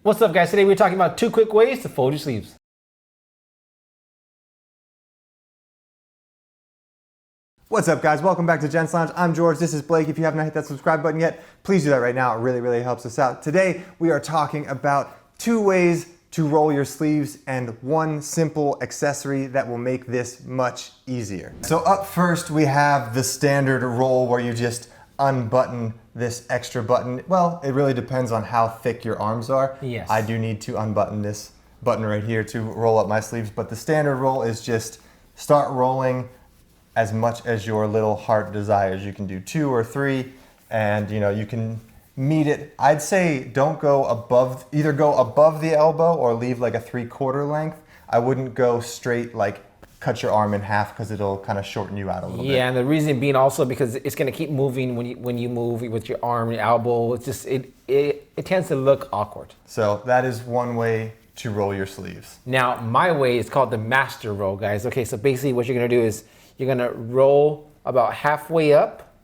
What's up, guys? Today we're talking about 2 quick ways to fold your sleeves. What's up, guys? Welcome back to Gents Lounge. I'm George. This is Blake. If you have not hit that subscribe button yet, please do that right now. It really helps us out. Today we are talking about 2 ways to roll your sleeves and 1 simple accessory that will make this much easier. So up first we have the standard roll where you just unbutton this extra button. Well, it really depends on how thick your arms are. Yes. I do need to unbutton this button right here to roll up my sleeves, but the standard roll is just start rolling as much as your little heart desires. You can do 2 or 3, and you can meet it. I'd say don't go above, either go above the elbow or leave like a 3/4 length. I wouldn't go straight, like cut your arm in half, because it'll kind of shorten you out a little bit. Yeah, and the reason being also because it's going to keep moving when you move with your arm, your elbow. It's just it tends to look awkward. So that is 1 way to roll your sleeves. Now my way is called the master roll, guys. Okay, so basically what you're going to do is you're going to roll about halfway up,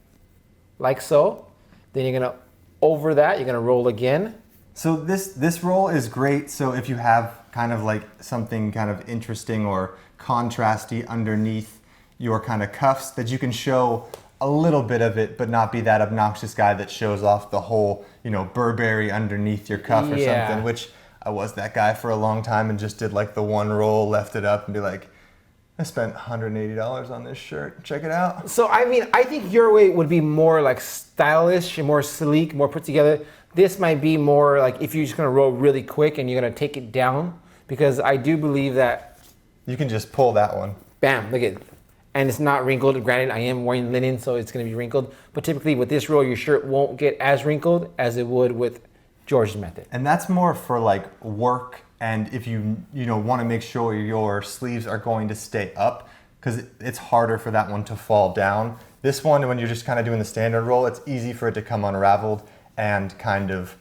like so. Then you're going to over that. You're going to roll again. So this roll is great. So if you have kind of like something kind of interesting or contrasty underneath your kind of cuffs, that you can show a little bit of it, but not be that obnoxious guy that shows off the whole, Burberry underneath your cuff or something, which I was that guy for a long time and just did like the 1 roll, left it up and be like, I spent $180 on this shirt. Check it out. So I mean, I think your way would be more like stylish, more sleek, more put together. This might be more like if you're just gonna roll really quick and you're gonna take it down, because I do believe that you can just pull that one. Bam, look at it. And it's not wrinkled. Granted, I am wearing linen, so it's gonna be wrinkled. But typically with this roll, your shirt won't get as wrinkled as it would with George's method. And that's more for like work, and if you want to make sure your sleeves are going to stay up, because it's harder for that one to fall down. This one, when you're just kind of doing the standard roll, it's easy for it to come unraveled and kind of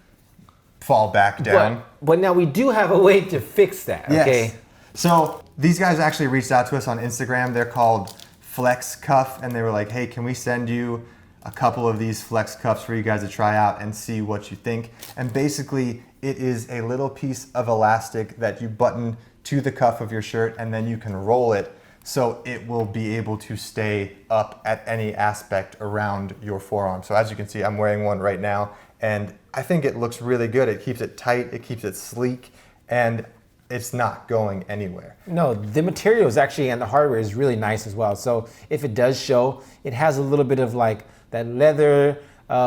fall back down. But now we do have a way to fix that, okay? Yes. So these guys actually reached out to us on Instagram. They're called Flex Cuff, and they were like, hey, can we send you a couple of these flex cuffs for you guys to try out and see what you think? And basically it is a little piece of elastic that you button to the cuff of your shirt, and then you can roll it so it will be able to stay up at any aspect around your forearm. So as you can see, I'm wearing one right now, and I think it looks really good. It keeps it tight, it keeps it sleek, and it's not going anywhere. No, the material is actually, and the hardware is really nice as well. So if it does show, it has a little bit of like that leather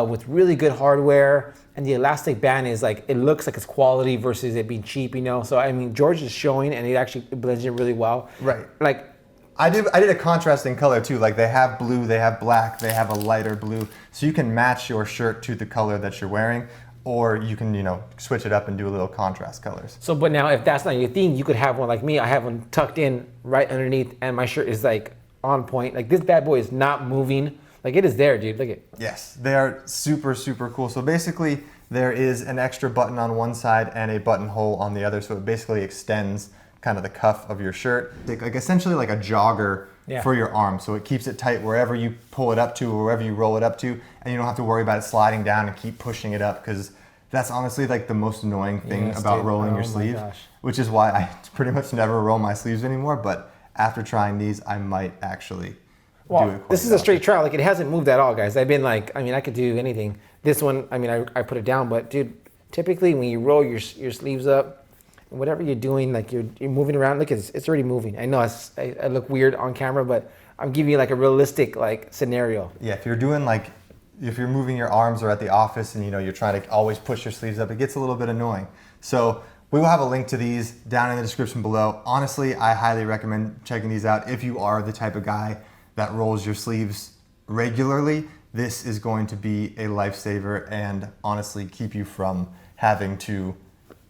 with really good hardware, and the elastic band is like, it looks like it's quality versus it being cheap, So I mean, George is showing, and it actually blends in really well. Right. Like, I did a contrasting color too. Like they have blue, they have black, they have a lighter blue. So you can match your shirt to the color that you're wearing, or you can, switch it up and do a little contrast colors. So, but now if that's not your thing, you could have one like me. I have one tucked in right underneath, and my shirt is like on point. Like this bad boy is not moving. Like it is there, dude, look at it. Yes, they are super cool. So basically there is an extra button on one side and a buttonhole on the other. So it basically extends kind of the cuff of your shirt. Like essentially like a jogger for your arm. So it keeps it tight wherever you pull it up to or wherever you roll it up to, and you don't have to worry about it sliding down and keep pushing it up, because that's honestly like the most annoying thing about rolling your sleeve, which is why I pretty much never roll my sleeves anymore. But after trying these, I might actually do it. This is a straight trial. Like it hasn't moved at all, guys. I've been like, I mean, I could do anything. This one, I mean, I put it down, but dude, typically when you roll your sleeves up, whatever you're doing, like you're moving around, look, it's already moving. I know I look weird on camera, but I'm giving you like a realistic like scenario. Yeah, if you're doing like, if you're moving your arms or at the office and you're trying to always push your sleeves up, it gets a little bit annoying. So we will have a link to these down in the description below. Honestly, I highly recommend checking these out. If you are the type of guy that rolls your sleeves regularly, this is going to be a lifesaver and honestly keep you from having to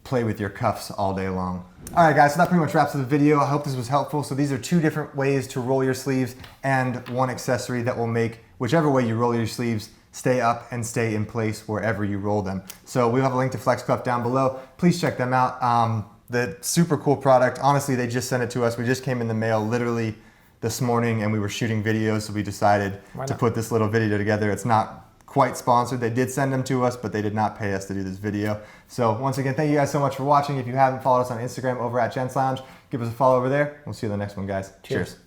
play with your cuffs all day long. All right, guys, so that pretty much wraps up the video. I hope this was helpful. So these are 2 different ways to roll your sleeves and 1 accessory that will make whichever way you roll your sleeves stay up and stay in place wherever you roll them. So we'll have a link to Flex Cuff down below. Please check them out. The super cool product. Honestly, they just sent it to us. We just came in the mail literally this morning, and we were shooting videos, so we decided to put this little video together. It's not quite sponsored. They did send them to us, but they did not pay us to do this video. So once again, thank you guys so much for watching. If you haven't followed us on Instagram over at gentslounge, give us a follow over there. We'll see you in the next one, guys. Cheers.